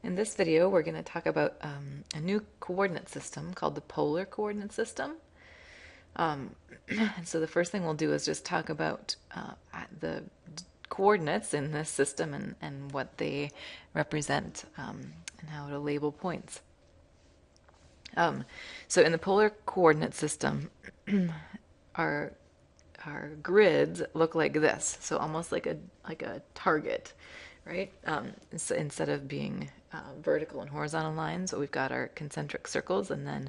In this video, we're going to talk about a new coordinate system called the polar coordinate system. Um, so the first thing we'll do is just talk about the coordinates in this system and what they represent and how to label points. So in the polar coordinate system, our our grids look like this, so almost like a target, right? So instead of being vertical and horizontal lines, we've got our concentric circles and then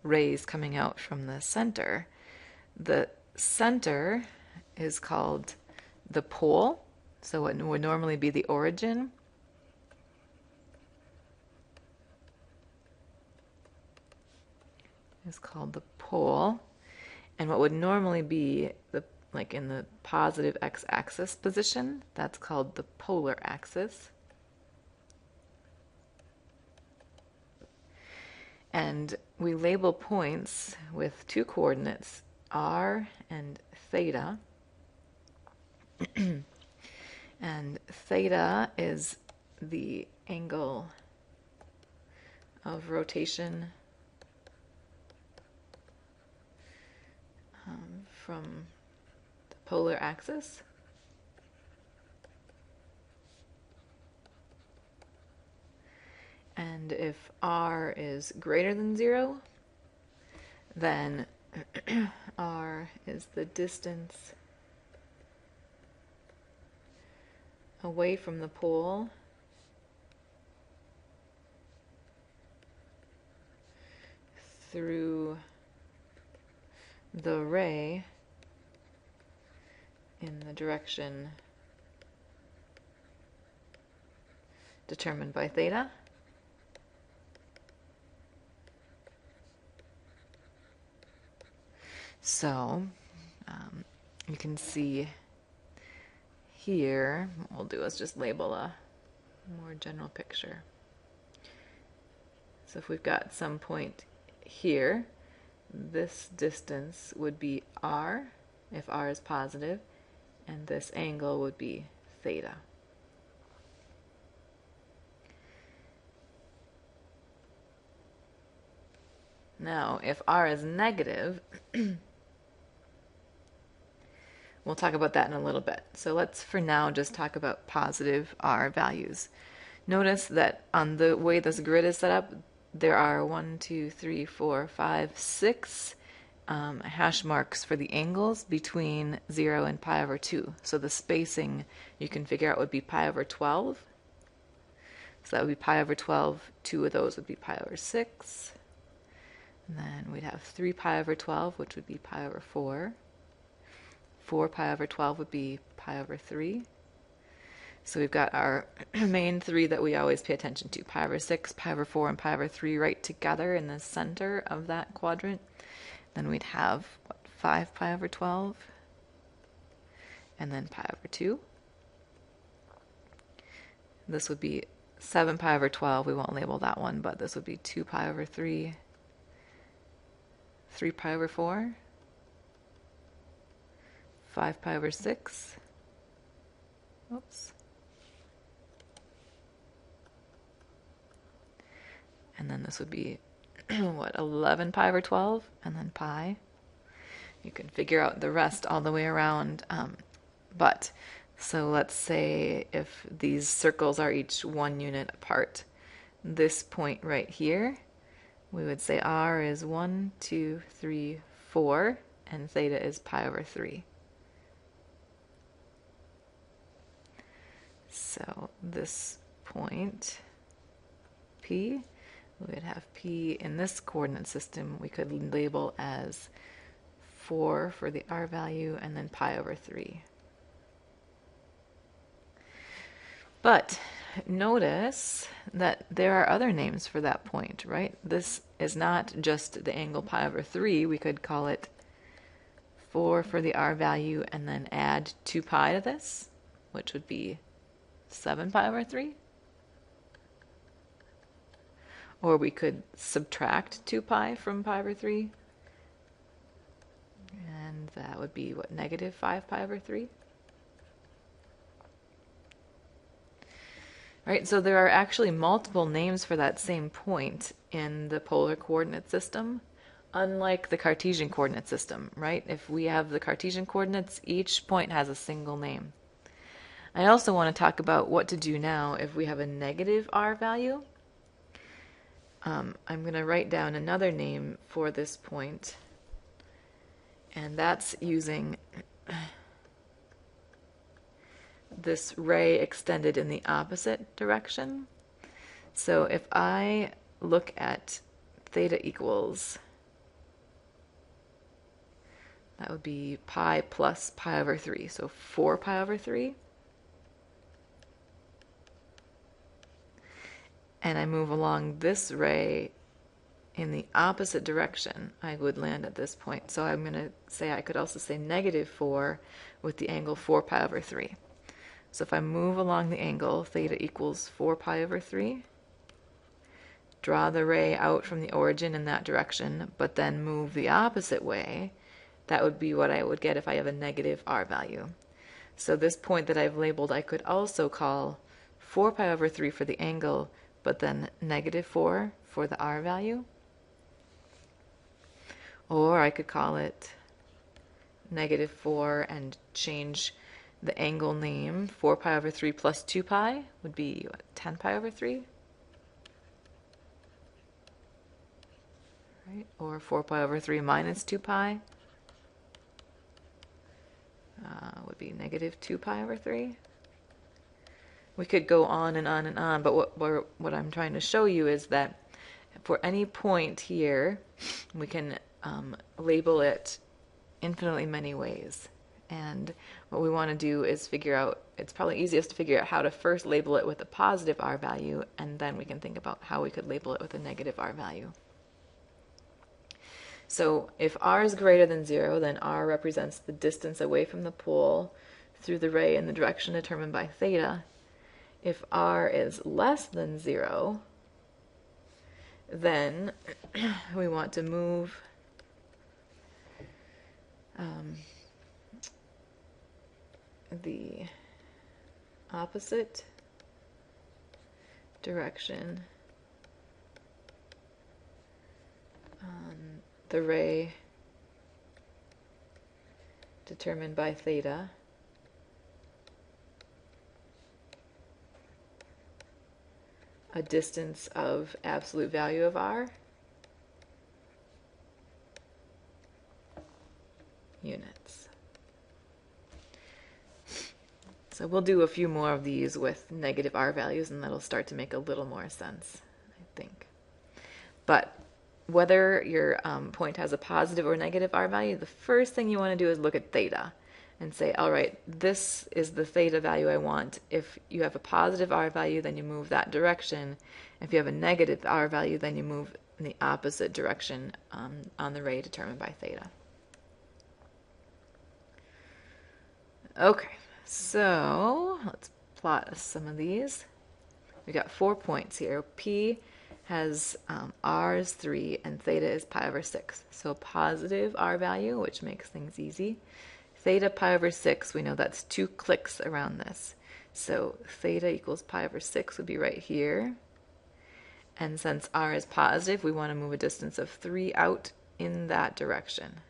rays coming out from the center. The center is called the pole, so what would normally be the origin is called the pole, and what would normally be the like in the positive x-axis position, that's called the polar axis. And we label points with two coordinates, r and theta. And theta is the angle of rotation from the polar axis. And if r is greater than 0, then r is the distance away from the pole through the ray in the direction determined by theta. So you can see here, what we'll do is just label a more general picture. So if we've got some point here, this distance would be r, if r is positive, and this angle would be theta. Now, if r is negative, we'll talk about that in a little bit. So let's for now just talk about positive r values. Notice that on the way this grid is set up, there are 1, 2, 3, 4, 5, 6 hash marks for the angles between 0 and pi over 2. So the spacing you can figure out would be pi over 12. So that would be pi over 12. 2 of those would be pi over 6. And then we'd have 3 pi over 12, which would be pi over 4. 4 pi over 12 would be pi over 3. So we've got our main three that we always pay attention to, pi over 6, pi over 4, and pi over 3 right together in the center of that quadrant. Then we'd have 5 pi over 12, and then pi over 2. This would be 7 pi over 12. We won't label that one, but this would be 2 pi over 3, 3 pi over 4, 5 pi over 6. Oops. And then this would be, what, 11 pi over 12, and then pi. You can figure out the rest all the way around. So let's say if these circles are each 1 unit apart, this point right here, we would say r is 1, 2, 3, 4, and theta is pi over 3. So this point, P, we would have P in this coordinate system, we could label as 4 for the r value and then pi over 3. But notice that there are other names for that point, right? This is not just the angle pi over 3. We could call it 4 for the r value and then add 2 pi to this, which would be 7 pi over 3. Or we could subtract 2 pi from pi over 3. And that would be, what, negative 5 pi over 3? right? So there are actually multiple names for that same point in the polar coordinate system, unlike the Cartesian coordinate system, right? If we have the Cartesian coordinates, each point has a single name. I also want to talk about what to do now if we have a negative r value. I'm going to write down another name for this point, and that's using this ray extended in the opposite direction. So if I look at theta equals, that would be pi plus pi over 3, so 4 pi over 3. And I move along this ray in the opposite direction, I would land at this point. So I'm going to say, I could also say negative 4 with the angle 4 pi over 3. So if I move along the angle, theta equals 4 pi over 3, draw the ray out from the origin in that direction, but then move the opposite way, that would be what I would get if I have a negative r value. So this point that I've labeled, I could also call 4 pi over 3 for the angle, but then negative 4 for the r value. Or I could call it negative 4 and change the angle name. 4 pi over 3 plus 2 pi would be 10 pi over 3. Right? Or 4 pi over 3 minus 2 pi would be negative 2 pi over 3. We could go on and on and on, but what I'm trying to show you is that for any point here, we can label it infinitely many ways. And what we want to do is figure out, it's probably easiest to figure out how to first label it with a positive r value, and then we can think about how we could label it with a negative r value. So if r is greater than 0, then r represents the distance away from the pole through the ray in the direction determined by theta. If r is less than 0, then we want to move the opposite direction on the ray determined by theta a distance of absolute value of r units. So we'll do a few more of these with negative r values, and that'll start to make a little more sense, I think. But whether your point has a positive or negative r value, the first thing you want to do is look at theta and say, all right, this is the theta value I want. If you have a positive r value, then you move that direction. If you have a negative r value, then you move in the opposite direction on the ray determined by theta. Okay, so let's plot some of these. We got 4 points here. P has r is 3 and theta is pi over 6. So positive r value, which makes things easy. Theta pi over 6, we know that's 2 clicks around this. So theta equals pi over 6 would be right here. And since r is positive, we want to move a distance of 3 out in that direction.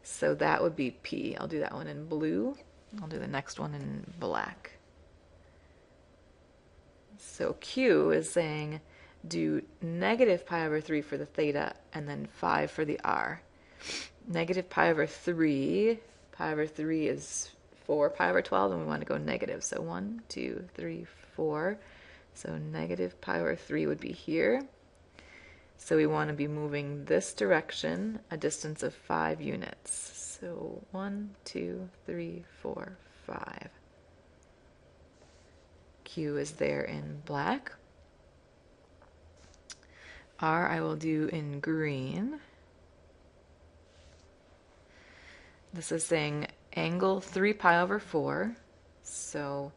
So that would be P. I'll do that one in blue. I'll do the next one in black. So Q is saying do negative pi over 3 for the theta and then 5 for the r. Negative pi over 3 is 4 pi over 12, and we want to go negative. So 1, 2, 3, 4. So negative pi over 3 would be here. So we want to be moving this direction a distance of 5 units. So 1, 2, 3, 4, 5. Q is there in black. R I will do in green. This is saying angle 3 pi over 4. So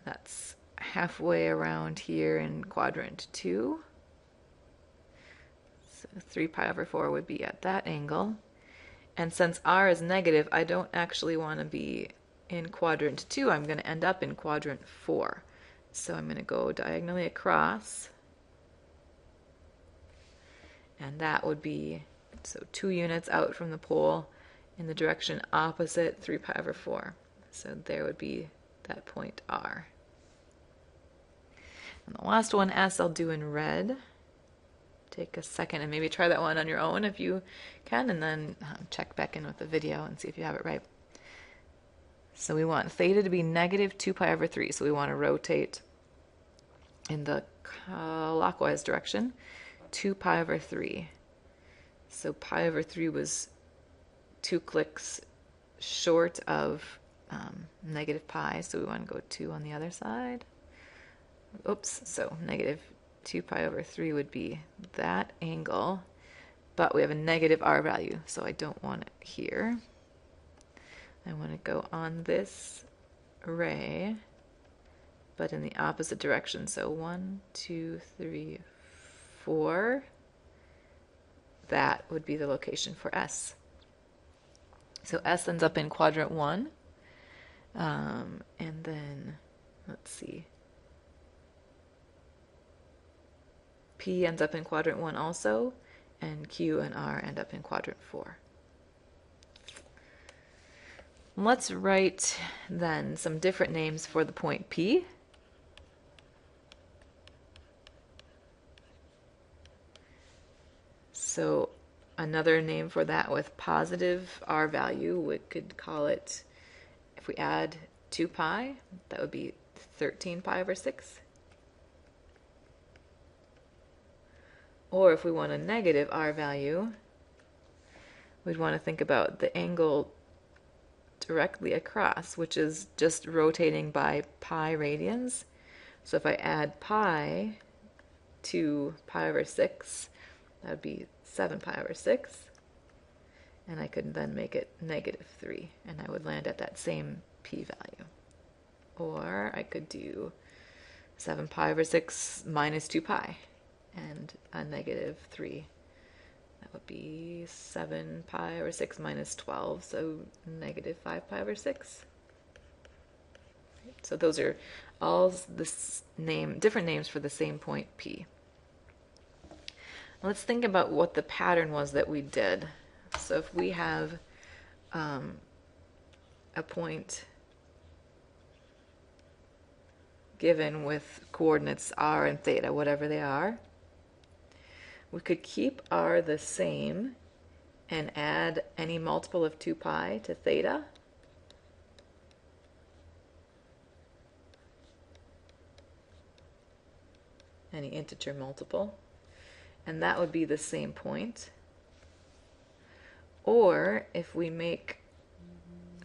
that's halfway around here in quadrant 2. So 3 pi over 4 would be at that angle. And since r is negative, I don't actually want to be in quadrant 2, I'm going to end up in quadrant 4. So I'm going to go diagonally across, and that would be, so 2 units out from the pole in the direction opposite 3 pi over 4. So there would be that point R. And the last one, S, I'll do in red. Take a second and maybe try that one on your own if you can, and then check back in with the video and see if you have it right. So we want theta to be negative 2 pi over 3. So we want to rotate in the clockwise direction, 2 pi over 3. So pi over 3 was 2 clicks short of negative pi, so we want to go 2 on the other side. Oops, so negative 2 pi over 3 would be that angle, but we have a negative r value, so I don't want it here. I want to go on this ray, but in the opposite direction. So 1, 2, 3, 4. That would be the location for S. So S ends up in quadrant 1. And then, let's see. P ends up in quadrant 1 also, and Q and R end up in quadrant 4. Let's write then some different names for the point P. So another name for that with positive R value, we could call it, if we add 2 pi, that would be 13 pi over 6. Or if we want a negative R value, we'd want to think about the angle directly across, which is just rotating by pi radians. So if I add pi to pi over 6, that would be 7 pi over 6. And I could then make it negative 3, and I would land at that same p value. Or I could do 7 pi over 6 minus 2 pi, and a negative 3. That would be 7 pi over 6 minus 12, so negative 5 pi over 6. So those are all different names for the same point P. Let's think about what the pattern was that we did. So if we have a point given with coordinates r and theta, whatever they are, we could keep r the same and add any multiple of 2 pi to theta. Any integer multiple. And that would be the same point. Or if we make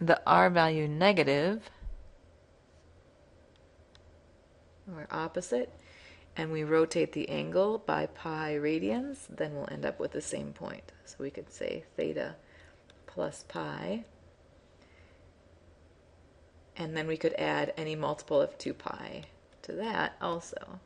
the r value negative, or opposite, and we rotate the angle by pi radians, then we'll end up with the same point. So we could say theta plus pi, and then we could add any multiple of 2 pi to that also.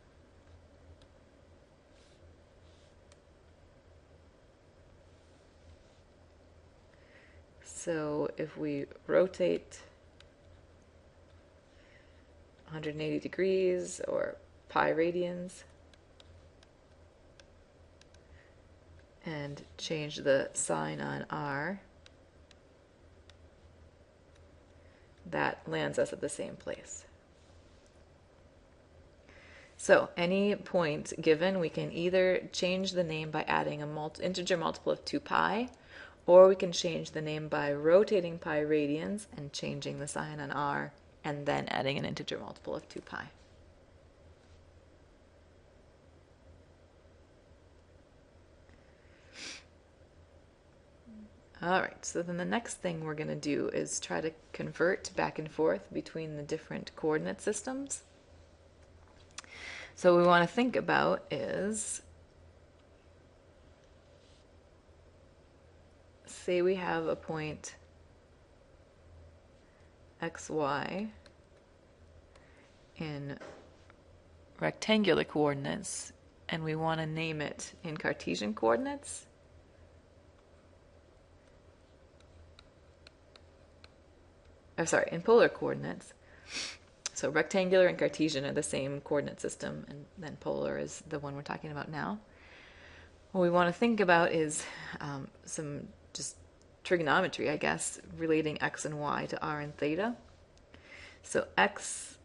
So if we rotate 180 degrees or pi radians and change the sign on r, that lands us at the same place. So any point given, we can either change the name by adding an integer multiple of 2 pi, or we can change the name by rotating pi radians and changing the sign on r, and then adding an integer multiple of 2 pi. Alright, so then the next thing we're going to do is try to convert back and forth between the different coordinate systems. So what we want to think about is, say we have a point xy in rectangular coordinates, and we want to name it in Cartesian coordinates. in polar coordinates. So rectangular and Cartesian are the same coordinate system, and then polar is the one we're talking about now. What we want to think about is some just trigonometry, I guess, relating x and y to r and theta. So x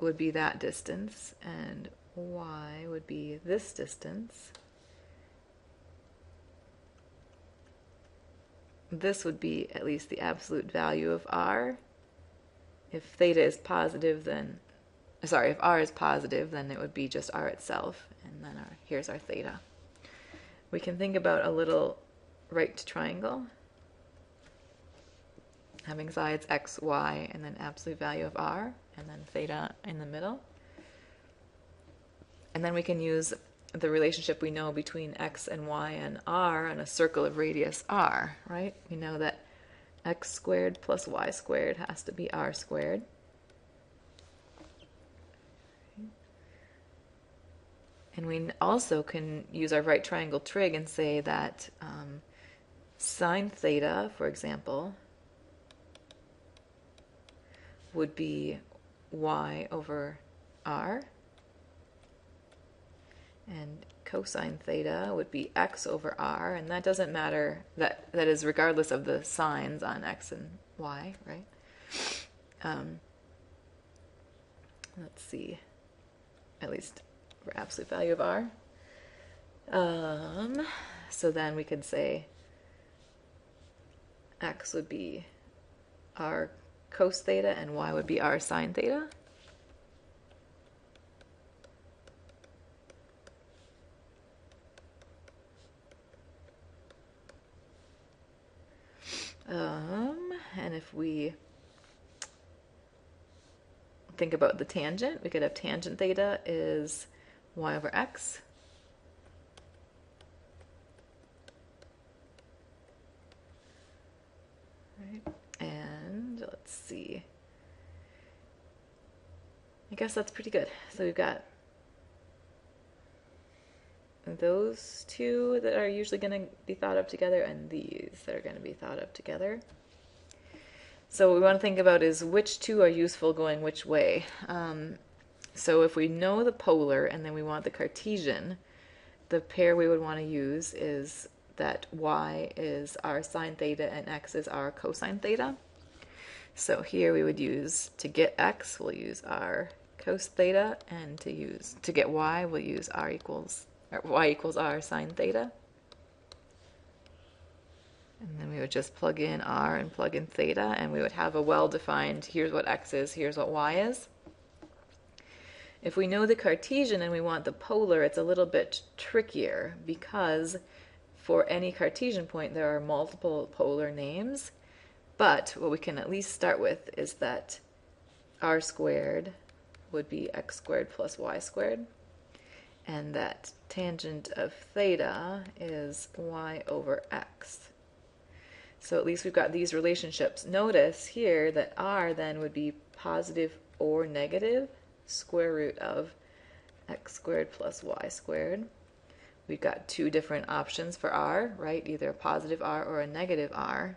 would be that distance, and y would be this distance. This would be at least the absolute value of r. If theta is positive, then, sorry, if r is positive, then it would be just r itself, and then here's our theta. We can think about a little right triangle, having sides x, y, and then absolute value of r, and then theta in the middle. And then we can use the relationship we know between x and y and r on a circle of radius r, right? We know that x squared plus y squared has to be r squared. And we also can use our right triangle trig and say that sine theta, for example, would be y over r, and cosine theta would be x over r, and that doesn't matter, that is regardless of the signs on x and y, right? Let's see, at least for absolute value of r. So then we could say x would be r cos theta and y would be r sine theta. And if we think about the tangent, we could have tangent theta is y over x. Right. And let's see. I guess that's pretty good. So we've got those two that are usually going to be thought of together, and these that are going to be thought of together. So what we want to think about is which two are useful going which way. So if we know the polar and then we want the Cartesian, the pair we would want to use is that y is r sine theta and x is r cosine theta. So here we would use, to get x, we'll use r cos theta, and to get y, we'll use y equals r sine theta. And then we would just plug in r and plug in theta, and we would have a well-defined, here's what x is, here's what y is. If we know the Cartesian and we want the polar, it's a little bit trickier, because for any Cartesian point there are multiple polar names. But what we can at least start with is that r squared would be x squared plus y squared, and that tangent of theta is y over x. So at least we've got these relationships. Notice here that r then would be positive or negative square root of x squared plus y squared. We've got two different options for r, right? Either a positive r or a negative r.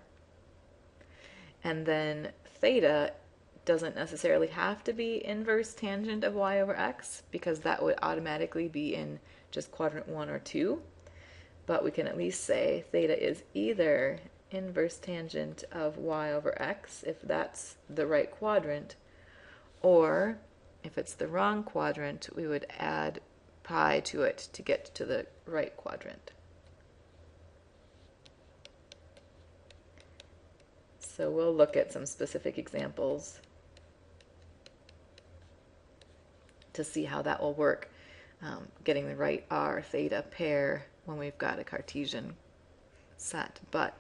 And then theta doesn't necessarily have to be inverse tangent of y over x, because that would automatically be in just quadrant 1 or 2. But we can at least say theta is either inverse tangent of y over x, if that's the right quadrant, or if it's the wrong quadrant, we would add pi to it to get to the right quadrant. So we'll look at some specific examples to see how that will work, getting the right r theta pair when we've got a Cartesian set. But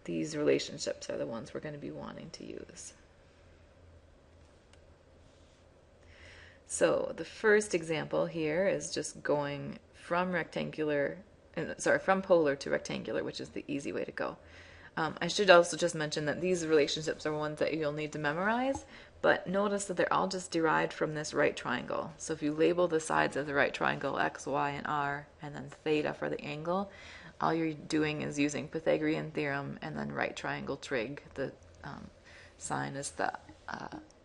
these relationships are the ones we're going to be wanting to use. So the first example here is just going from from polar to rectangular, which is the easy way to go. I should also just mention that these relationships are ones that you'll need to memorize, but notice that they're all just derived from this right triangle. So if you label the sides of the right triangle x, y, and r, and then theta for the angle, all you're doing is using Pythagorean theorem and then right triangle trig. The sine is the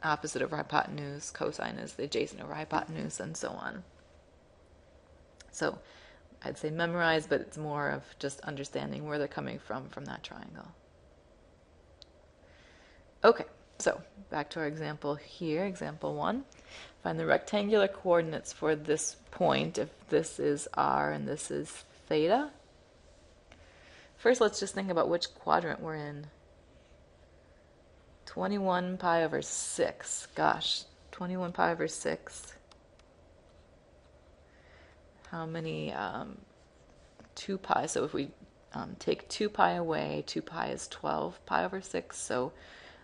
opposite over hypotenuse, cosine is the adjacent over hypotenuse, and so on. So I'd say memorize, but it's more of just understanding where they're coming from that triangle. Okay, so back to our example here, example 1. Find the rectangular coordinates for this point if this is r and this is theta. First, let's just think about which quadrant we're in. 21 pi over 6. Gosh, 21 pi over 6. How many? 2 pi. So if we take 2 pi away, 2 pi is 12 pi over 6. So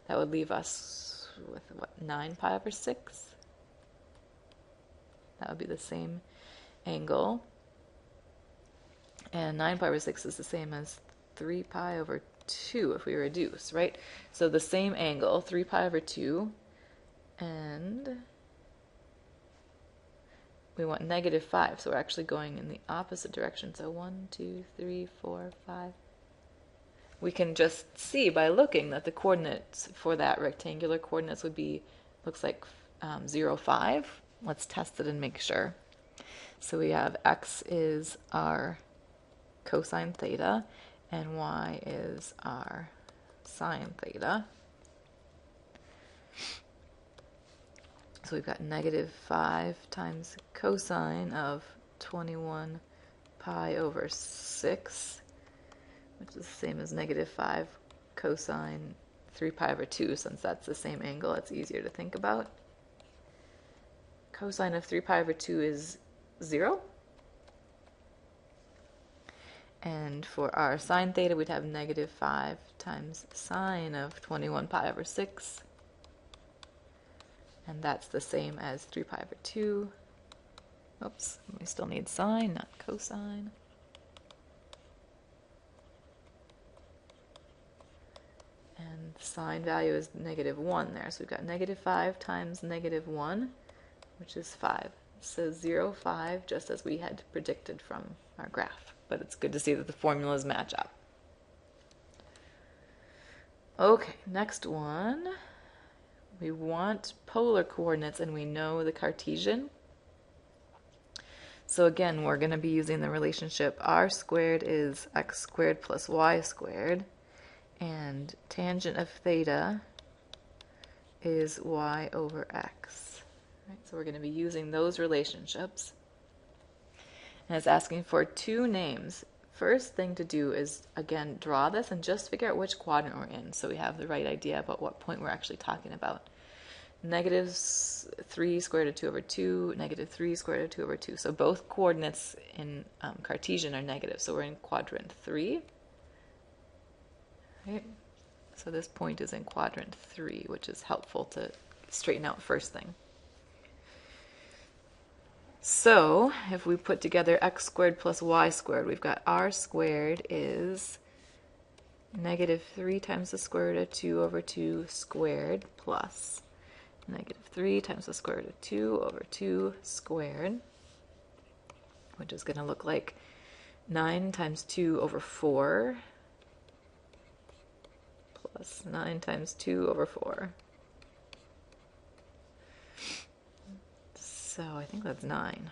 that would leave us with, what, 9 pi over 6? That would be the same angle. And 9 pi over 6 is the same as 3 pi over 2 if we reduce, right? So the same angle, 3 pi over 2, and we want negative 5, so we're actually going in the opposite direction. So 1, 2, 3, 4, 5. We can just see by looking that the coordinates for that rectangular coordinates would be, looks like 0, 5. Let's test it and make sure. So we have x is our cosine theta, and y is our sine theta. So we've got negative 5 times cosine of 21 pi over 6, which is the same as negative 5 cosine 3 pi over 2, since that's the same angle, it's easier to think about. Cosine of 3 pi over 2 is 0. And for our sine theta, we'd have negative 5 times sine of 21 pi over 6. And that's the same as 3 pi over 2. Oops, we still need sine, not cosine. And the sine value is negative 1 there. So we've got negative 5 times negative 1, which is 5. So 0, 5, just as we had predicted from our graph. But it's good to see that the formulas match up. Okay, next one. We want polar coordinates and we know the Cartesian. So again, we're going to be using the relationship r squared is x squared plus y squared, and tangent of theta is y over x. Right, so we're going to be using those relationships. And it's asking for 2 names. First thing to do is, again, draw this and just figure out which quadrant we're in so we have the right idea about what point we're actually talking about. Negative 3 square root of 2 over 2, negative 3 square root of 2 over 2. So both coordinates in Cartesian are negative. So we're in quadrant 3. Right? So this point is in quadrant 3, which is helpful to straighten out first thing. So if we put together x squared plus y squared, we've got r squared is negative 3 times the square root of 2 over 2 squared plus negative 3 times the square root of 2 over 2 squared, which is going to look like 9 times 2 over 4 plus 9 times 2 over 4. So I think that's 9.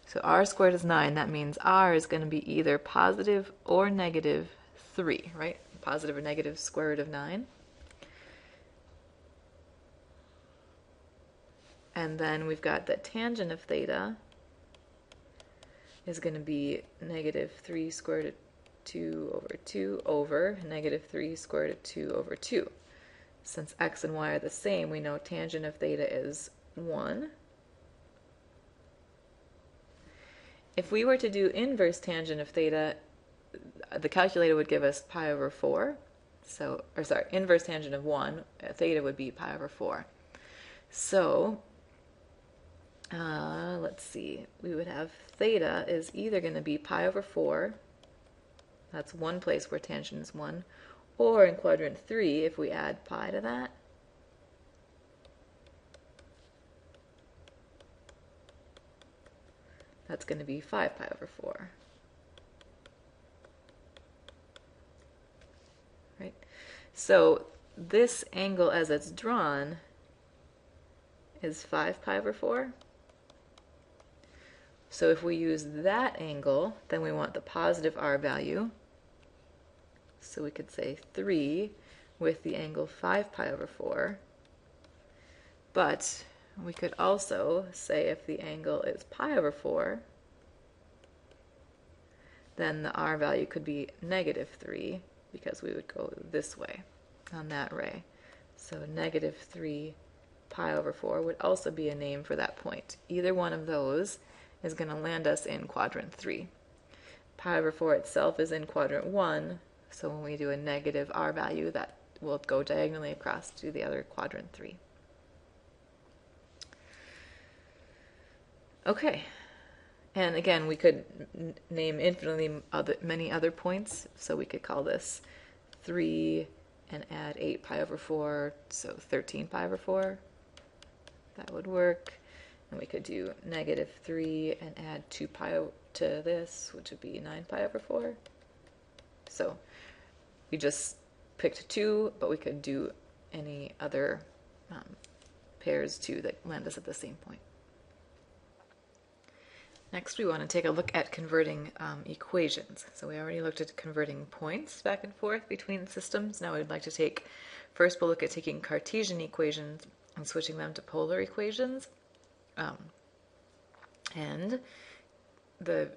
So r squared is 9. That means r is going to be either positive or negative 3, right? Positive or negative square root of 9. And then we've got that tangent of theta is going to be negative 3 square root of 2 over 2 over negative 3 square root of 2 over 2. Since x and y are the same, we know tangent of theta is 1. If we were to do inverse tangent of theta, the calculator would give us pi over 4. So, or sorry, inverse tangent of 1, theta would be pi over 4. So, let's see, we would have theta is either going to be pi over 4, that's one place where tangent is 1, or in quadrant 3, if we add pi to that, that's going to be 5 pi over 4. Right? So this angle as it's drawn is 5 pi over 4. So if we use that angle, then we want the positive r value. So we could say 3 with the angle 5 pi over 4. But we could also say if the angle is pi over 4, then the r value could be negative 3, because we would go this way on that ray. So negative 3 pi over 4 would also be a name for that point. Either one of those is going to land us in quadrant 3. Pi over 4 itself is in quadrant 1, so when we do a negative r value, that will go diagonally across to the other quadrant 3. Okay, and again, we could name infinitely many other points, so we could call this 3 and add 8 pi over 4, so 13 pi over 4. That would work. And we could do negative 3 and add 2 pi to this, which would be 9 pi over 4. So we just picked 2, but we could do any other pairs too that land us at the same point. Next, we want to take a look at converting equations. So we already looked at converting points back and forth between systems. Now we'd like to take, first we'll look at taking Cartesian equations and switching them to polar equations. And the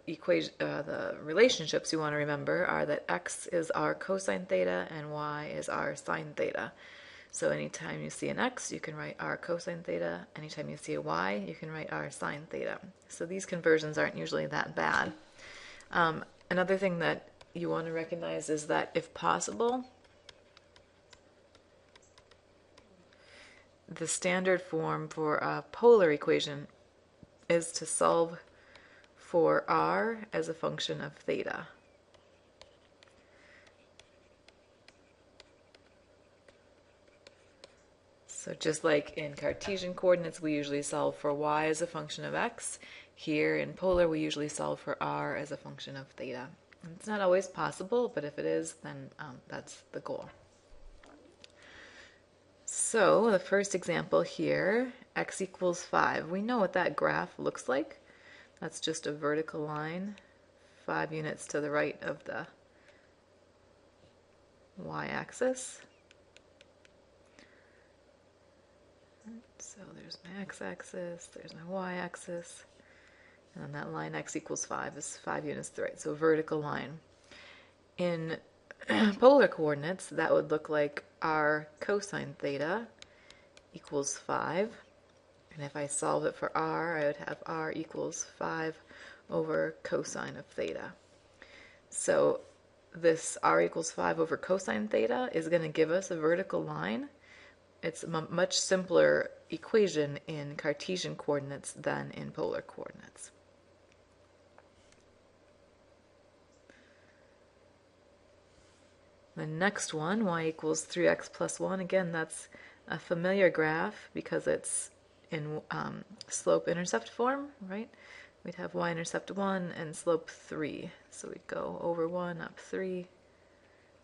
relationships you want to remember are that x is r cosine theta and y is r sine theta. So anytime you see an x, you can write r cosine theta. Anytime you see a y, you can write r sine theta. So these conversions aren't usually that bad. Another thing that you want to recognize is that if possible, the standard form for a polar equation is to solve for r as a function of theta. So just like in Cartesian coordinates, we usually solve for y as a function of x. Here in polar, we usually solve for r as a function of theta. And it's not always possible, but if it is, then that's the goal. So the first example here, x equals 5. We know what that graph looks like. That's just a vertical line, 5 units to the right of the y-axis. So there's my x-axis, there's my y-axis, and then that line x equals 5 is 5 units to the right, so a vertical line. In polar coordinates, that would look like r cosine theta equals 5. And if I solve it for r, I would have r equals 5 over cosine of theta. So this r equals 5 over cosine theta is going to give us a vertical line. It's a much simpler equation in Cartesian coordinates than in polar coordinates. The next one, y equals 3x plus 1, again, that's a familiar graph because it's in slope-intercept form, right? We'd have y-intercept 1 and slope 3. So we'd go over 1, up 3.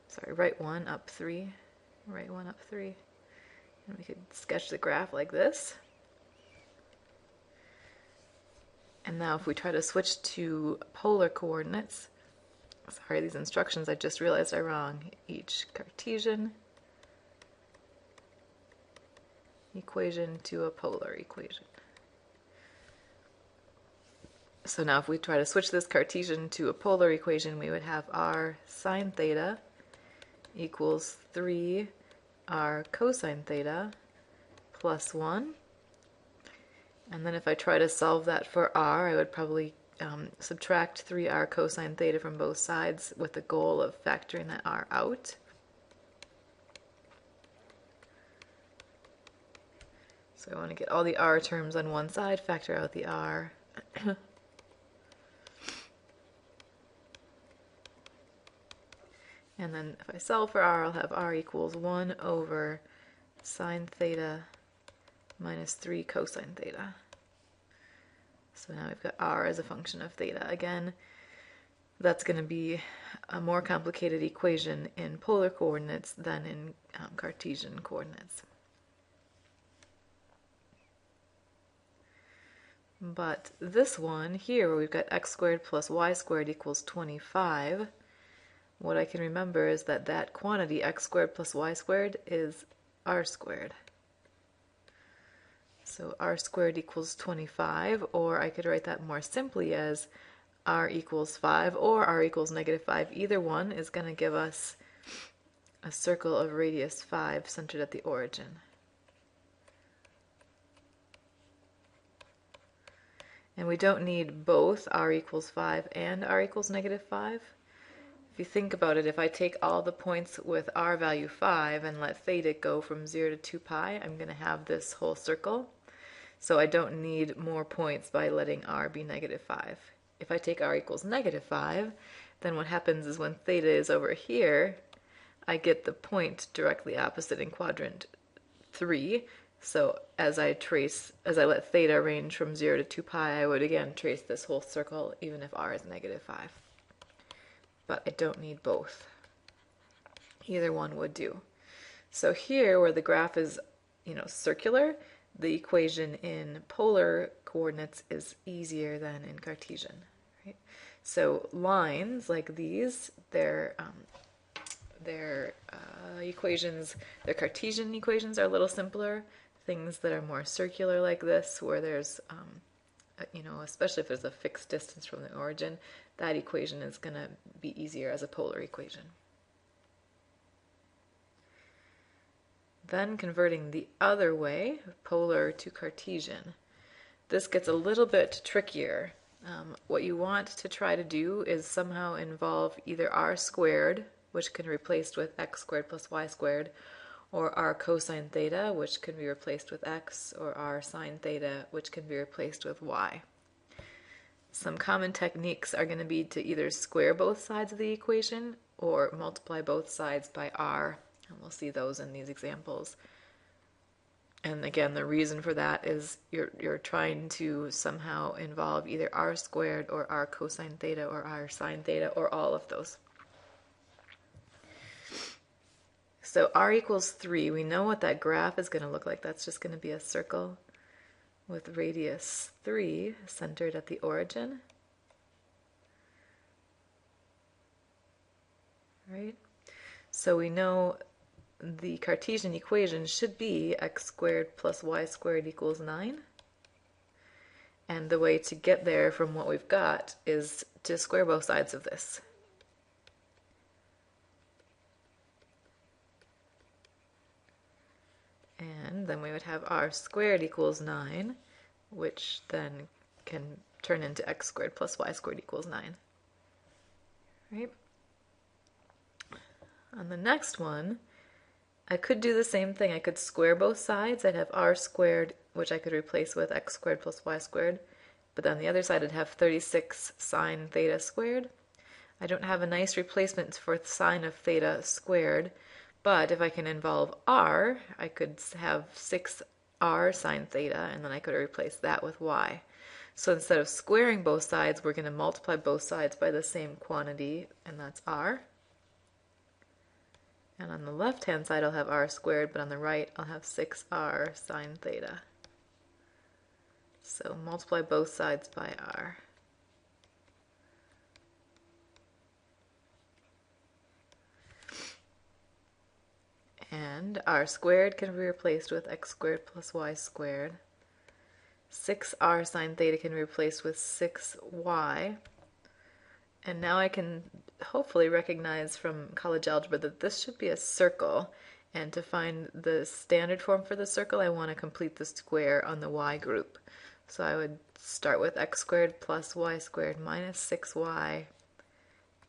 Sorry, right 1, up 3. Right 1, up 3. And we could sketch the graph like this. And now if we try to switch to polar coordinates, sorry, these instructions I just realized are wrong. Each Cartesian equation to a polar equation. So now if we try to switch this Cartesian to a polar equation, we would have r sine theta equals 3 r cosine theta plus 1. And then if I try to solve that for r, I would probably subtract 3r cosine theta from both sides with the goal of factoring that r out. So I want to get all the r terms on one side, factor out the r. And then if I solve for r, I'll have r equals 1 over sine theta minus 3 cosine theta. So now we've got r as a function of theta. Again, that's going to be a more complicated equation in polar coordinates than in Cartesian coordinates. But this one here, where we've got x squared plus y squared equals 25, what I can remember is that that quantity, x squared plus y squared, is r squared. So r squared equals 25, or I could write that more simply as r equals 5 or r equals negative 5. Either one is going to give us a circle of radius 5 centered at the origin. And we don't need both r equals 5 and r equals negative 5. If you think about it, if I take all the points with r value 5 and let theta go from 0 to 2 pi, I'm going to have this whole circle. So I don't need more points by letting r be negative 5. If I take r equals negative 5, then what happens is when theta is over here, I get the point directly opposite in quadrant 3. So as I let theta range from 0 to 2 pi, I would again trace this whole circle even if r is negative 5. But I don't need both. Either one would do. So here, where the graph is, circular, the equation in polar coordinates is easier than in Cartesian. Right? So lines like these, their equations, their Cartesian equations are a little simpler. Things that are more circular like this, where there's, especially if there's a fixed distance from the origin, that equation is going to be easier as a polar equation. Then converting the other way, polar to Cartesian. This gets a little bit trickier. What you want to try to do is somehow involve either r squared, which can be replaced with x squared plus y squared, or r cosine theta, which can be replaced with x, or r sine theta, which can be replaced with y. Some common techniques are going to be to either square both sides of the equation or multiply both sides by r, and we'll see those in these examples. And again, the reason for that is you're trying to somehow involve either r squared or r cosine theta or r sine theta or all of those. So r equals 3, we know what that graph is going to look like. That's just going to be a circle with radius 3 centered at the origin. Right? So we know the Cartesian equation should be x squared plus y squared equals 9. And the way to get there from what we've got is to square both sides of this. And then we would have r squared equals 9, which then can turn into x squared plus y squared equals 9. Right? On the next one, I could do the same thing. I could square both sides. I'd have r squared, which I could replace with x squared plus y squared. But on the other side, I'd have 36 sine theta squared. I don't have a nice replacement for sine of theta squared, but if I can involve r, I could have 6r sine theta, and then I could replace that with y. So instead of squaring both sides, we're going to multiply both sides by the same quantity, and that's r. And on the left-hand side, I'll have r squared, but on the right, I'll have 6r sine theta. So multiply both sides by r. And r squared can be replaced with x squared plus y squared. 6r sine theta can be replaced with 6y. And now I can hopefully recognize from college algebra that this should be a circle. And to find the standard form for the circle, I want to complete the square on the y group. So I would start with x squared plus y squared minus 6y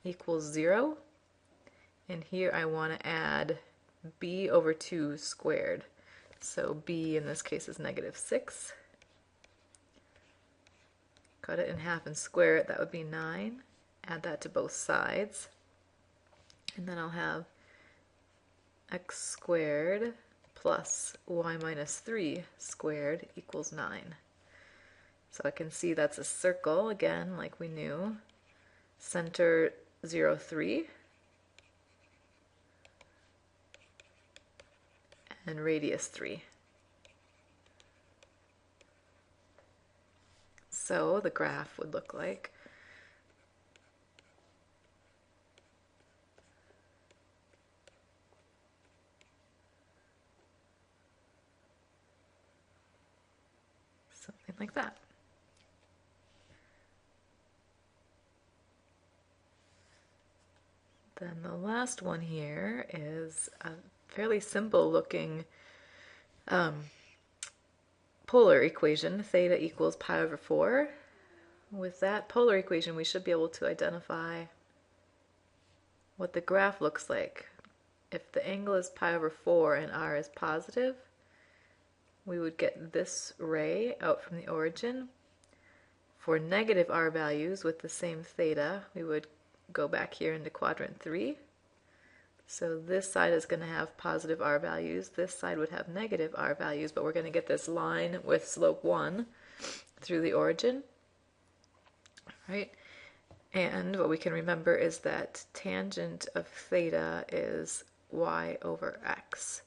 equals 0. And here I want to add b over 2 squared. So b in this case is negative 6. Cut it in half and square it, that would be 9. Add that to both sides. And then I'll have x squared plus y minus 3 squared equals 9. So I can see that's a circle again, like we knew. Center 0, 3. And radius 3. So the graph would look like something like that. Then the last one here is a fairly simple looking polar equation, theta equals pi over 4. With that polar equation, we should be able to identify what the graph looks like. If the angle is pi over 4 and r is positive, we would get this ray out from the origin. For negative r values with the same theta, we would go back here into quadrant 3. So this side is going to have positive r values, this side would have negative r values, but we're going to get this line with slope 1 through the origin, right? And what we can remember is that tangent of theta is y over x.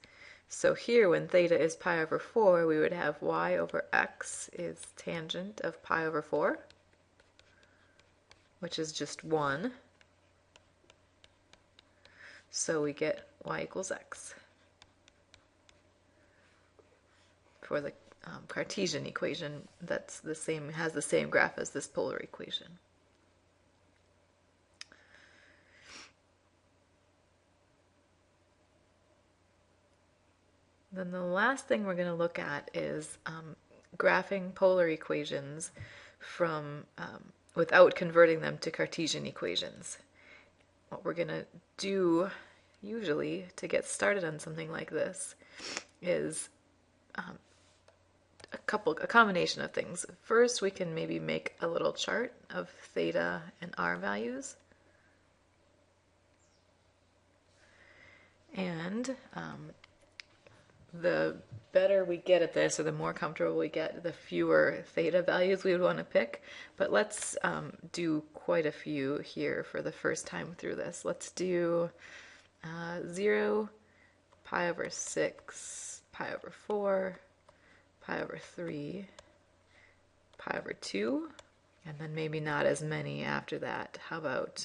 So here, when theta is pi over 4, we would have y over x is tangent of pi over 4, which is just 1. So we get y equals x for the Cartesian equation that's the same, has the same graph as this polar equation. Then the last thing we're going to look at is graphing polar equations from without converting them to Cartesian equations. What we're going to do usually to get started on something like this is a combination of things. First, we can maybe make a little chart of theta and r values. And the better we get at this, or the more comfortable we get, the fewer theta values we would want to pick. But let's do quite a few here for the first time through this. Let's do 0, pi over 6, pi over 4, pi over 3, pi over 2, and then maybe not as many after that. How about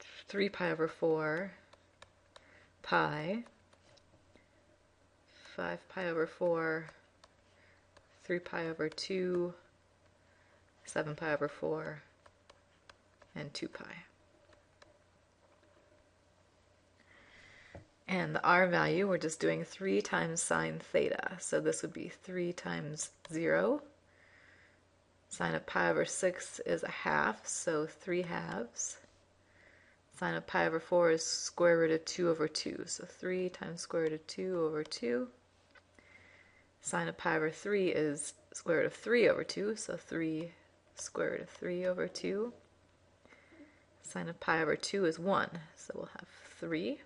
3 pi over 4, pi, 5 pi over 4, 3 pi over 2, 7 pi over 4, and 2 pi. And the r value, we're just doing 3 times sine theta. So this would be 3 times 0. Sine of pi over 6 is a half, so 3 halves. Sine of pi over 4 is square root of 2 over 2. So 3 times square root of 2 over 2. Sine of pi over 3 is square root of 3 over 2. So 3 square root of 3 over 2. Sine of pi over 2 is 1. So we'll have 3.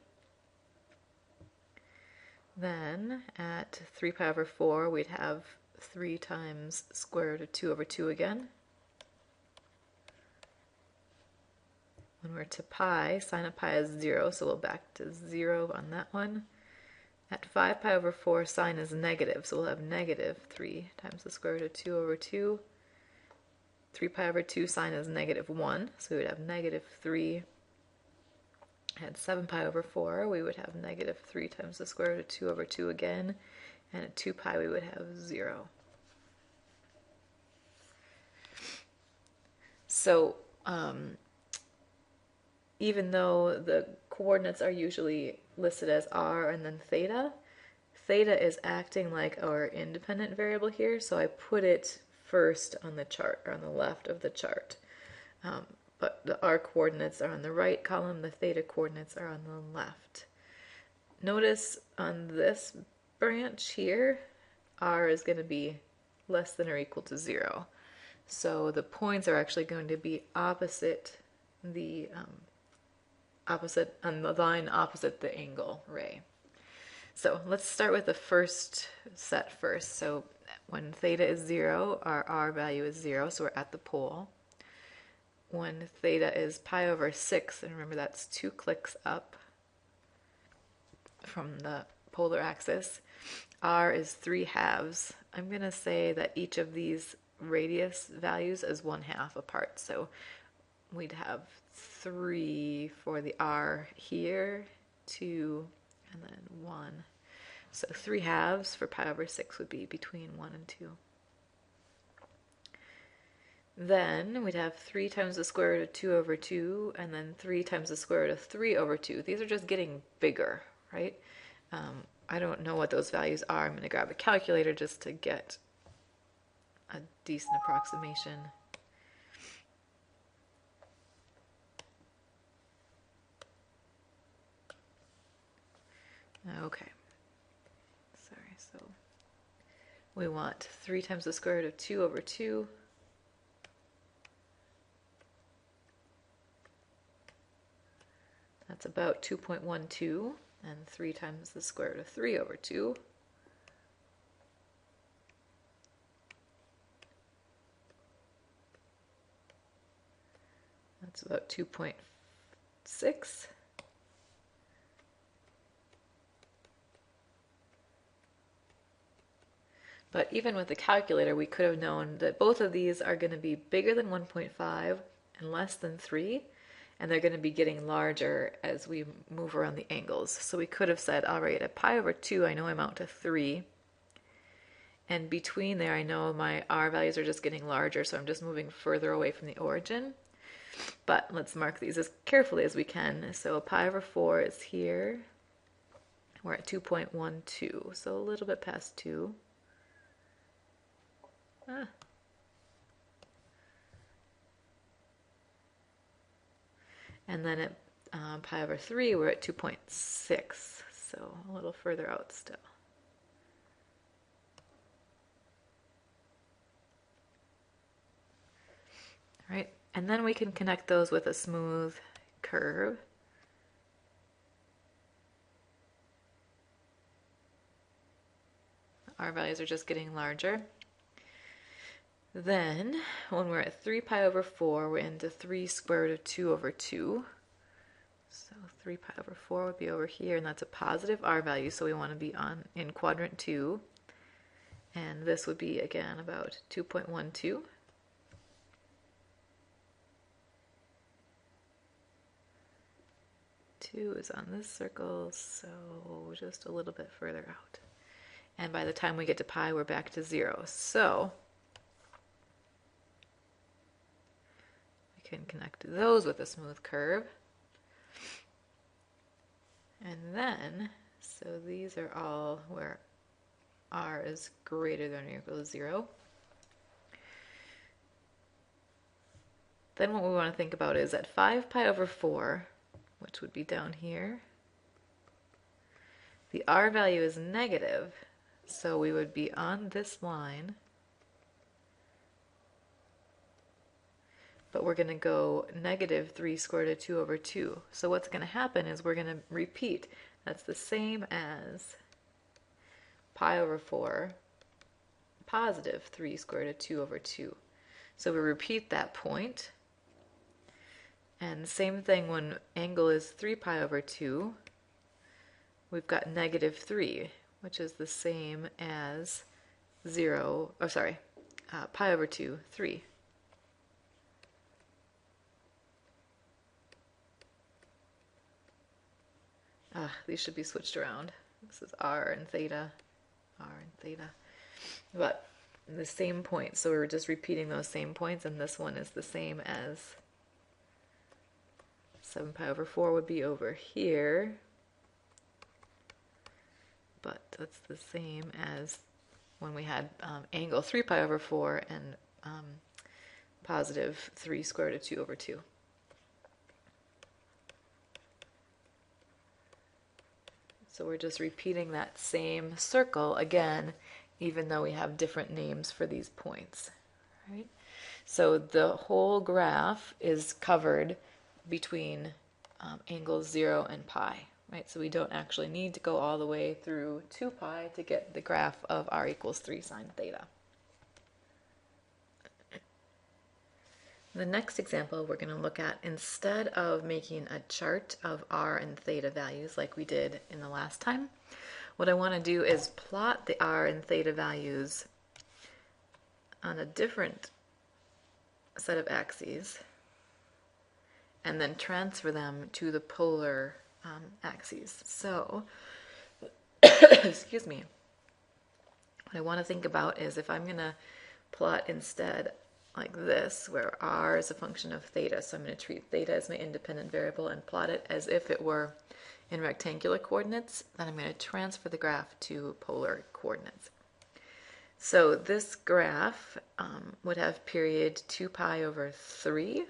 Then at 3 pi over 4, we'd have 3 times square root of 2 over 2 again. When we're to pi, sine of pi is 0, so we'll back to 0 on that one. At 5 pi over 4, sine is negative, so we'll have negative 3 times the square root of 2 over 2. 3 pi over 2, sine is negative 1, so we would have negative 3. At 7 pi over 4, we would have negative 3 times the square root of 2 over 2 again, and at 2 pi we would have 0. So even though the coordinates are usually listed as r and then theta, theta is acting like our independent variable here, so I put it first on the chart, or on the left of the chart. But the r coordinates are on the right column, the theta coordinates are on the left. Notice on this branch here, r is going to be less than or equal to 0. So the points are actually going to be opposite the on the line opposite the angle ray. So let's start with the first set first. So when theta is 0, our r value is 0, so we're at the pole. When theta is pi over 6, and remember that's 2 clicks up from the polar axis, r is 3/2. I'm going to say that each of these radius values is 1/2 apart. So we'd have 3 for the r here, 2, and then 1. So 3/2 for pi over 6 would be between 1 and 2. Then we'd have 3 times the square root of 2 over 2, and then 3 times the square root of 3 over 2. These are just getting bigger, right? I don't know what those values are. I'm going to grab a calculator just to get a decent approximation. Okay. Sorry, so we want 3 times the square root of 2 over 2. That's about 2.12, and 3 times the square root of 3 over 2. That's about 2.6. But even with the calculator, we could have known that both of these are going to be bigger than 1.5 and less than 3, and they're going to be getting larger as we move around the angles. So we could have said, all right, at pi over 2, I know I'm out to 3. And between there, I know my r values are just getting larger, so I'm just moving further away from the origin. But let's mark these as carefully as we can. So pi over 4 is here. We're at 2.12, so a little bit past 2. And then at pi over 3, we're at 2.6, so a little further out still. All right, and then we can connect those with a smooth curve. Our values are just getting larger. Then, when we're at 3 pi over 4, we're into 3 square root of 2 over 2. So 3 pi over 4 would be over here, and that's a positive r value, so we want to be in quadrant 2. And this would be, again, about 2.12. Two is on this circle, so just a little bit further out. And by the time we get to pi, we're back to 0. So we can connect those with a smooth curve. And then, so these are all where r is greater than or equal to 0. Then what we want to think about is at 5 pi over 4, which would be down here, the r value is negative, so we would be on this line, but we're going to go negative 3 square root of 2 over 2. So what's going to happen is we're going to repeat. That's the same as pi over 4 positive 3 square root of 2 over 2. So we repeat that point. And same thing when angle is 3 pi over 2, we've got negative 3, which is the same as 0, oh sorry, pi over 2, 3. These should be switched around. This is r and theta, but the same point. So we're just repeating those same points, and this one is the same as 7 pi over 4 would be over here, but that's the same as when we had angle 3 pi over 4 and positive 3 square root of 2 over 2. So we're just repeating that same circle again, even though we have different names for these points. Right? So the whole graph is covered between angles 0 and pi. right? So we don't actually need to go all the way through 2 pi to get the graph of r equals 3 sine theta. The next example we're going to look at, instead of making a chart of r and theta values like we did in the last time, what I want to do is plot the r and theta values on a different set of axes and then transfer them to the polar axes. So, excuse me, what I want to think about is if I'm going to plot instead like this, where r is a function of theta, so I'm going to treat theta as my independent variable and plot it as if it were in rectangular coordinates, then I'm going to transfer the graph to polar coordinates. So this graph would have period 2 pi over 3.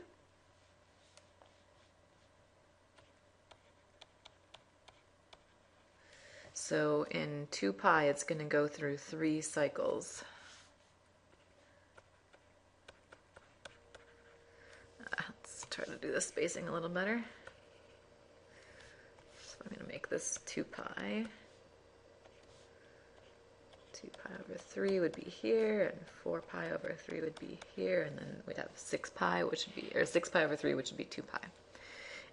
So in 2 pi, it's going to go through 3 cycles. Let's try to do the spacing a little better. So I'm going to make this 2 pi. 2 pi over 3 would be here, and 4 pi over 3 would be here, and then we'd have 6 pi, which would be, or 6 pi over 3, which would be 2 pi.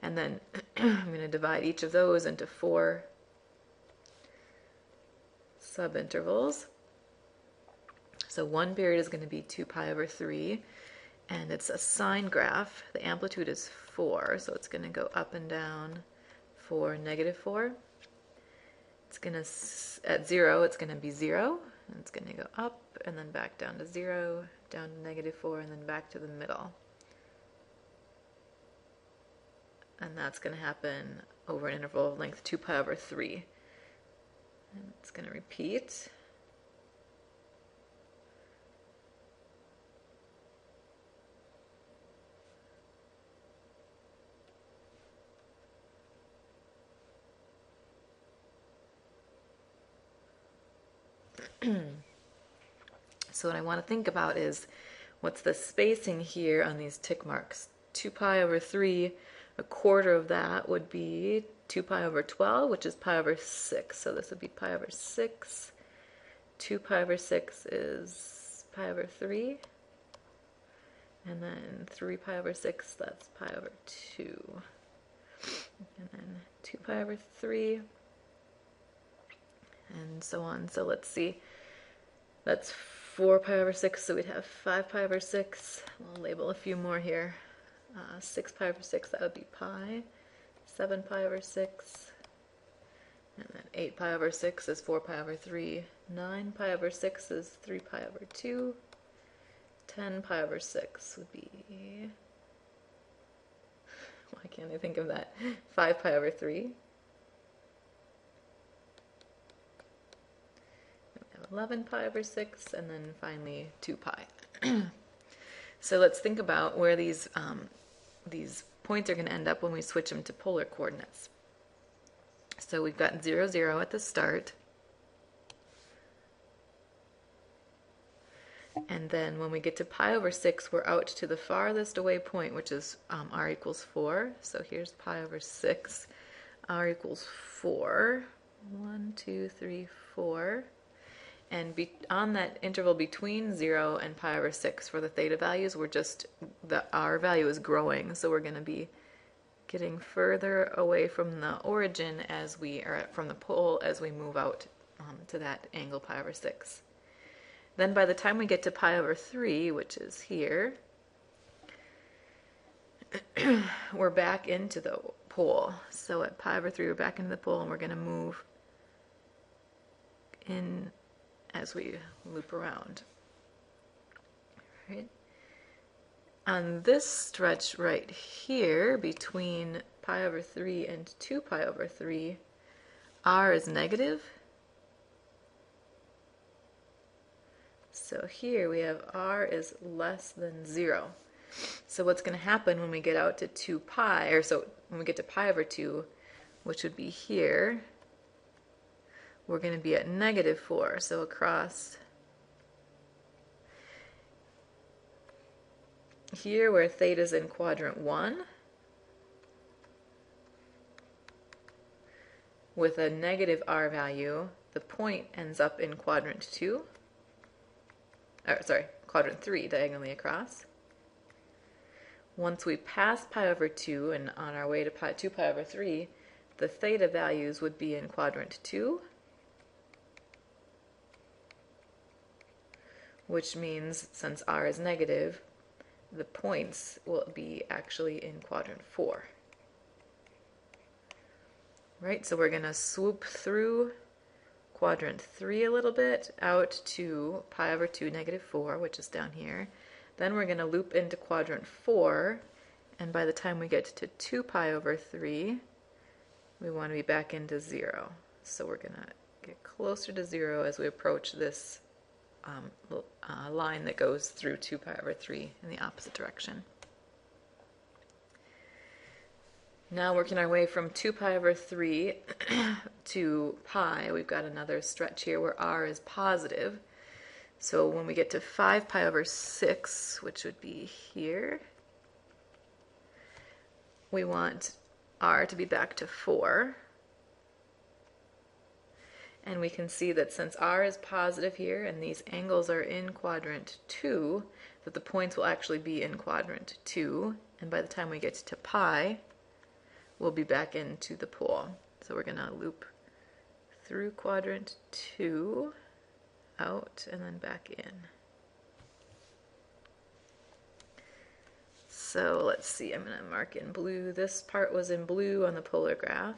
And then I'm going to divide each of those into 4 subintervals. So one period is going to be 2 pi over 3, and it's a sine graph. The amplitude is 4, so it's going to go up and down for -4. It's going to, at 0, it's going to be 0, and it's going to go up and then back down to 0, down to -4, and then back to the middle. And that's going to happen over an interval of length 2 pi over 3. And it's going to repeat. So what I want to think about is what's the spacing here on these tick marks. 2 pi over 3, a quarter of that would be 2 pi over 12, which is pi over 6. So this would be pi over 6. 2 pi over 6 is pi over 3. And then 3 pi over 6, that's pi over 2. And then 2 pi over 3. And so on. So let's see. That's 4 pi over 6, so we'd have 5 pi over 6. I'll label a few more here. 6 pi over 6, that would be pi. 7 pi over 6. And then 8 pi over 6 is 4 pi over 3. 9 pi over 6 is 3 pi over 2. 10 pi over 6 would be... Why can't I think of that? 5 pi over 3. 11 pi over 6, and then finally 2 pi. So let's think about where these points are going to end up when we switch them to polar coordinates. So we've got 0, 0 at the start. And then when we get to pi over 6, we're out to the farthest away point, which is r equals 4. So here's pi over 6. R equals 4. 1, 2, 3, 4. And on that interval between 0 and pi over 6 for the theta values, the r value is growing. So we're going to be getting further away from the origin from the pole as we move out to that angle pi over 6. Then by the time we get to pi over 3, which is here, we're back into the pole. So at pi over 3, we're back into the pole, and we're going to move in as we loop around. Right. On this stretch right here, between pi over 3 and 2 pi over 3, r is negative. So here we have r is less than 0. So what's going to happen when we get out to 2 pi, or so when we get to pi over 2, which would be here, we're going to be at -4. So across here where theta is in quadrant 1, with a negative r value, the point ends up in quadrant 2, or sorry, quadrant 3 diagonally across. Once we pass pi over 2 and on our way to 2 pi over 3, the theta values would be in quadrant 2, which means since r is negative, the points will be actually in quadrant 4. Right, so we're going to swoop through quadrant 3 a little bit out to pi over 2 negative 4, which is down here. Then we're going to loop into quadrant 4, and by the time we get to 2 pi over 3, we want to be back into 0. So we're going to get closer to 0 as we approach this line that goes through 2 pi over 3 in the opposite direction. Now working our way from 2 pi over 3 to pi, we've got another stretch here where r is positive. So when we get to 5 pi over 6, which would be here, we want r to be back to 4. And we can see that since r is positive here and these angles are in quadrant 2, that the points will actually be in quadrant 2. And by the time we get to pi, we'll be back into the pole. So we're going to loop through quadrant 2, out, and then back in. So let's see, I'm going to mark in blue. This part was in blue on the polar graph.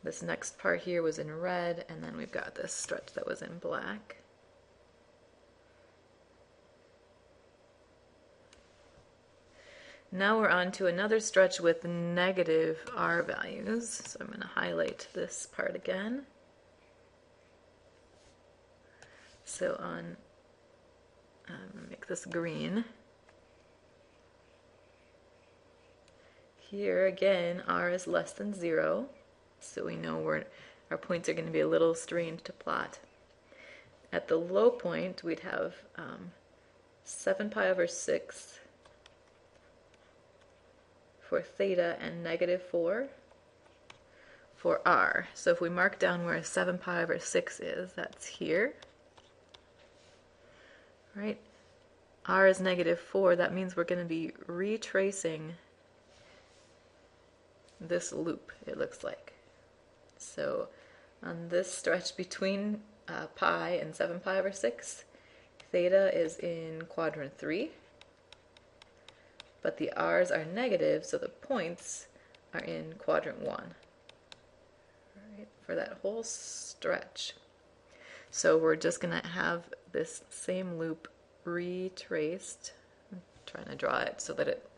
This next part here was in red, and then we've got this stretch that was in black. Now we're on to another stretch with negative r values. So I'm going to highlight this part again. So I'm going to make this green. Here again, r is less than 0. So we know our points are going to be a little strange to plot. At the low point, we'd have 7 pi over 6 for theta and negative 4 for r. So if we mark down where 7 pi over 6 is, that's here. Right? R is negative 4. That means we're going to be retracing this loop, it looks like. So on this stretch between pi and 7 pi over 6, theta is in quadrant 3, but the r's are negative, so the points are in quadrant 1, right, for that whole stretch. So we're just going to have this same loop retraced. I'm trying to draw it so that it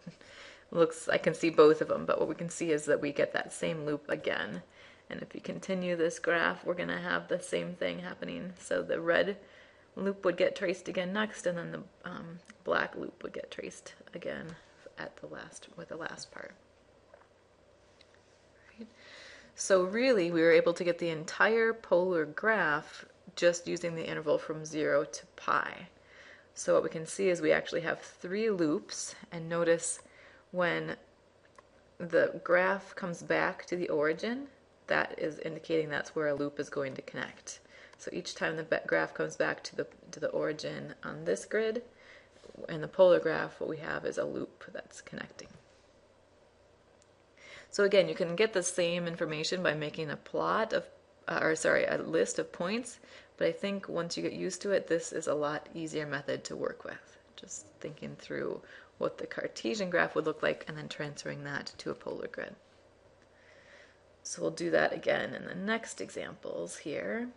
looks, I can see both of them, but what we can see is that we get that same loop again. And if you continue this graph, we're going to have the same thing happening. So the red loop would get traced again next, and then the black loop would get traced again at the last part. Right? So really, we were able to get the entire polar graph just using the interval from 0 to pi. So what we can see is we actually have 3 loops, and notice when the graph comes back to the origin, that is indicating that's where a loop is going to connect. So each time the graph comes back to the origin on this grid, in the polar graph, what we have is a loop that's connecting. So again, you can get the same information by making a plot of, a list of points, but I think once you get used to it, this is a lot easier method to work with. Just thinking through what the Cartesian graph would look like and then transferring that to a polar grid. So we'll do that again in the next examples here.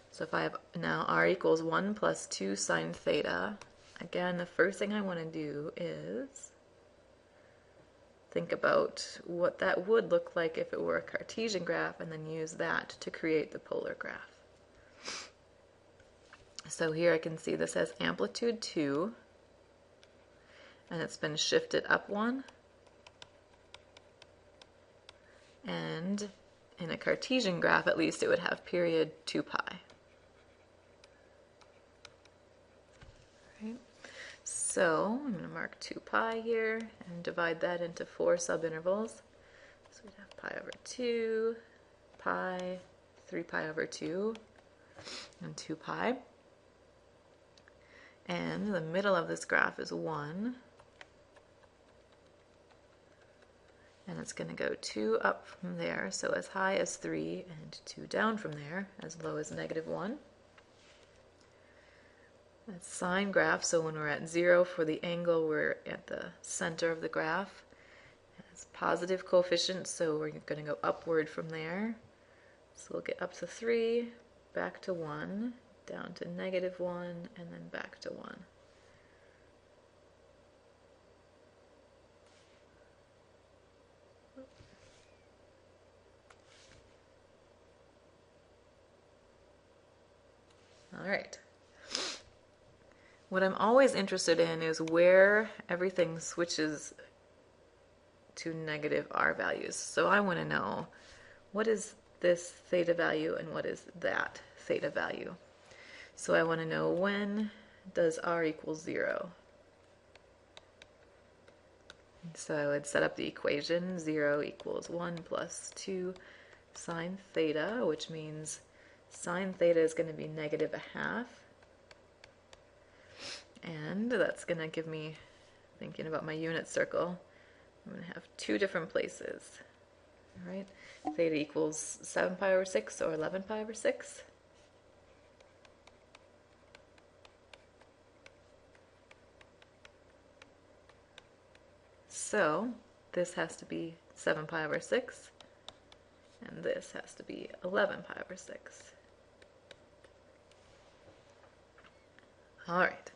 So if I have now r equals 1 plus 2 sine theta, again, the first thing I want to do is think about what that would look like if it were a Cartesian graph, and then use that to create the polar graph. So here I can see this has amplitude 2, and it's been shifted up 1. And in a Cartesian graph, at least, it would have period 2 pi. Right. So I'm going to mark 2 pi here and divide that into 4 subintervals. So we'd have pi over 2, pi, 3 pi over 2, and 2 pi. And the middle of this graph is 1. And it's going to go 2 up from there, so as high as 3, and 2 down from there, as low as -1. That's sine graph, so when we're at 0 for the angle, we're at the center of the graph. It's positive coefficient, so we're going to go upward from there. So we'll get up to 3, back to 1, down to -1, and then back to 1. All right. What I'm always interested in is where everything switches to negative r values. So I want to know, what is this theta value and what is that theta value? So I want to know, when does r equal 0? So I would set up the equation, 0 equals 1 plus 2 sine theta, which means sine theta is going to be -1/2. And that's going to give me, thinking about my unit circle, I'm going to have 2 different places. All right, theta equals 7 pi over 6 or 11 pi over 6. So this has to be 7 pi over 6, and this has to be 11 pi over 6. All right,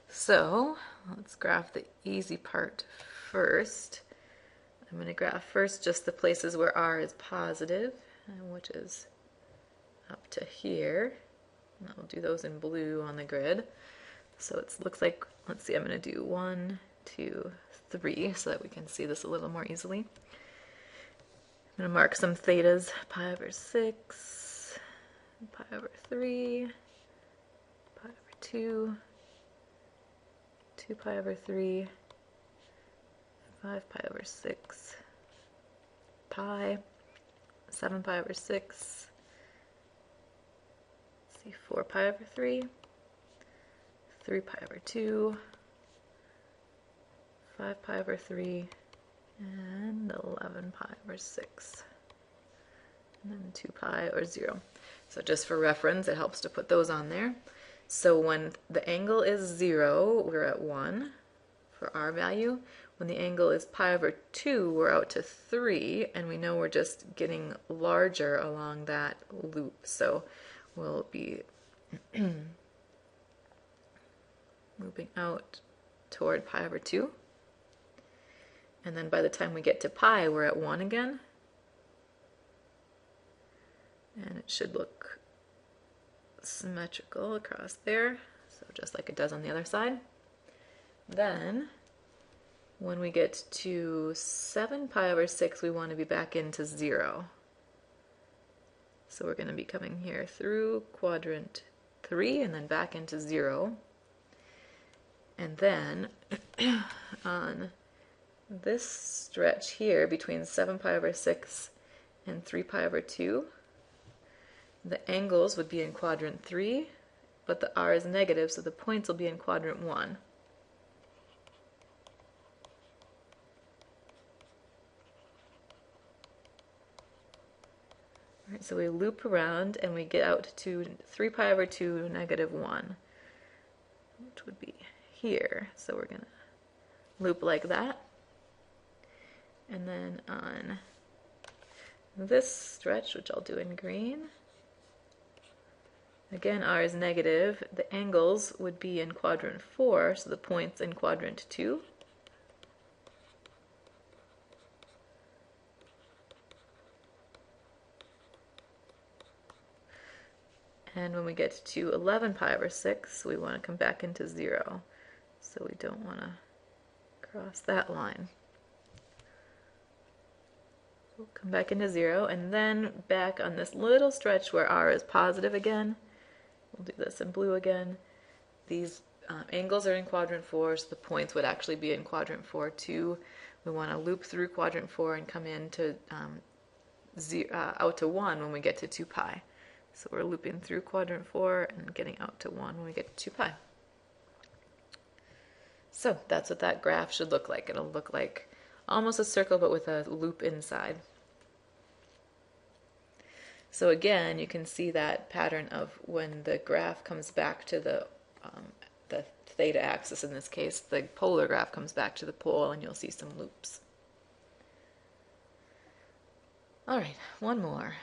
so let's graph the easy part first. I'm going to graph first just the places where r is positive, which is up to here. And I'll do those in blue on the grid. So it looks like, let's see, I'm going to do 1, 2, 3 so that we can see this a little more easily. I'm going to mark some thetas, pi over 6, pi over 3, pi over 2, 2 pi over 3, 5 pi over 6, pi, 7 pi over 6, let's see, 4 pi over 3, 3 pi over 2, 5 pi over 3, and 11 pi over 6, and then 2 pi or 0. So just for reference, it helps to put those on there. So when the angle is 0, we're at 1 for r value. When the angle is pi over 2, we're out to 3, and we know we're just getting larger along that loop. So we'll be moving out toward pi over 2. And then by the time we get to pi, we're at 1 again. And it should look symmetrical across there, so just like it does on the other side. Then, when we get to 7 pi over 6, we want to be back into 0. So we're going to be coming here through quadrant 3 and then back into 0. And then, on this stretch here between 7 pi over 6 and 3 pi over 2, the angles would be in quadrant 3, but the r is negative, so the points will be in quadrant 1. All right, so we loop around and we get out to 3 pi over 2, -1, which would be here. So we're going to loop like that. And then on this stretch, which I'll do in green, again, r is negative. The angles would be in quadrant 4, so the points in quadrant 2. And when we get to 11 pi over 6, we want to come back into 0. So we don't want to cross that line. We'll come back into 0, and then back on this little stretch where r is positive again. We'll do this in blue again. These angles are in quadrant 4, so the points would actually be in quadrant 4 too. We want to loop through quadrant 4 and come in to out to 1 when we get to 2 pi. So we're looping through quadrant 4 and getting out to 1 when we get to 2 pi. So that's what that graph should look like. It'll look like almost a circle but with a loop inside. So again, you can see that pattern of when the graph comes back to the theta axis in this case, the polar graph comes back to the pole and you'll see some loops. All right, one more.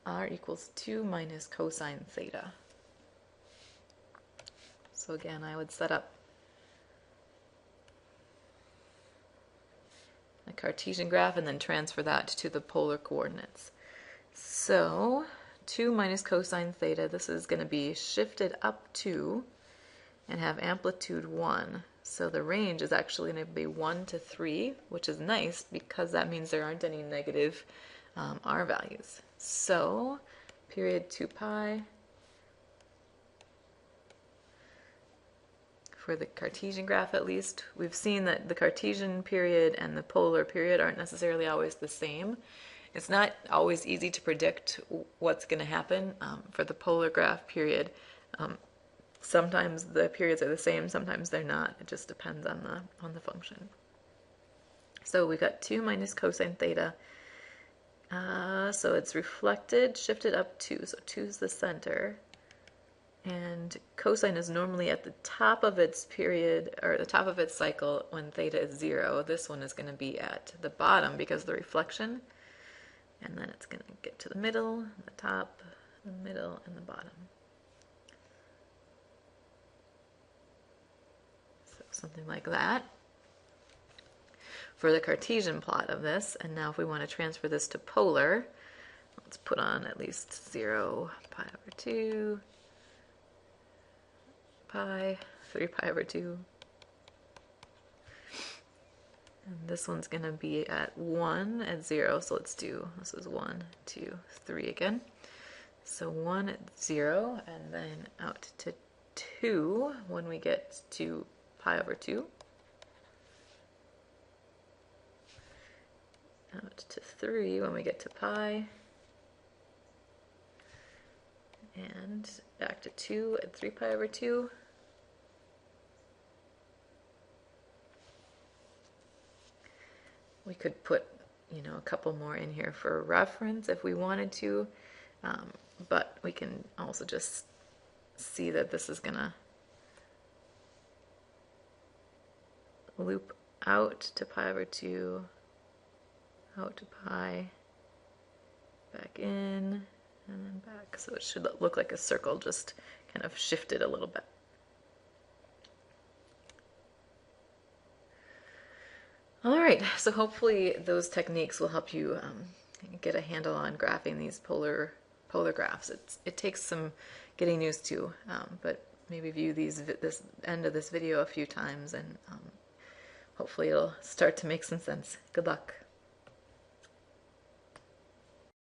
R equals 2 minus cosine theta. So again, I would set up a Cartesian graph and then transfer that to the polar coordinates. So 2 minus cosine theta, this is going to be shifted up 2 and have amplitude 1. So the range is actually going to be 1 to 3, which is nice because that means there aren't any negative r values. So period 2 pi for the Cartesian graph at least. We've seen that the Cartesian period and the polar period aren't necessarily always the same. It's not always easy to predict what's going to happen for the polar graph period. Sometimes the periods are the same, sometimes they're not. It just depends on the function. So we got 2 minus cosine theta. So it's reflected, shifted up 2. So 2 is the center. And cosine is normally at the top of its period, or the top of its cycle when theta is 0. This one is going to be at the bottom because of the reflection. And then it's going to get to the middle, the top, the middle, and the bottom. So something like that for the Cartesian plot of this. And now if we want to transfer this to polar, let's put on at least 0, pi over 2, pi, 3 pi over 2. And this one's going to be at 1 at 0, so let's do, this is 1, 2, 3 again. So 1 at 0, and then out to 2 when we get to pi over 2. Out to 3 when we get to pi. And back to 2 at 3 pi over 2. We could put, a couple more in here for reference if we wanted to, but we can also just see that this is going to loop out to pi over 2, out to pi, back in, and then back. So it should look like a circle, just kind of shifted a little bit. All right, so hopefully those techniques will help you get a handle on graphing these polar graphs. It takes some getting used to, but maybe view this end of this video a few times and hopefully it'll start to make some sense. Good luck.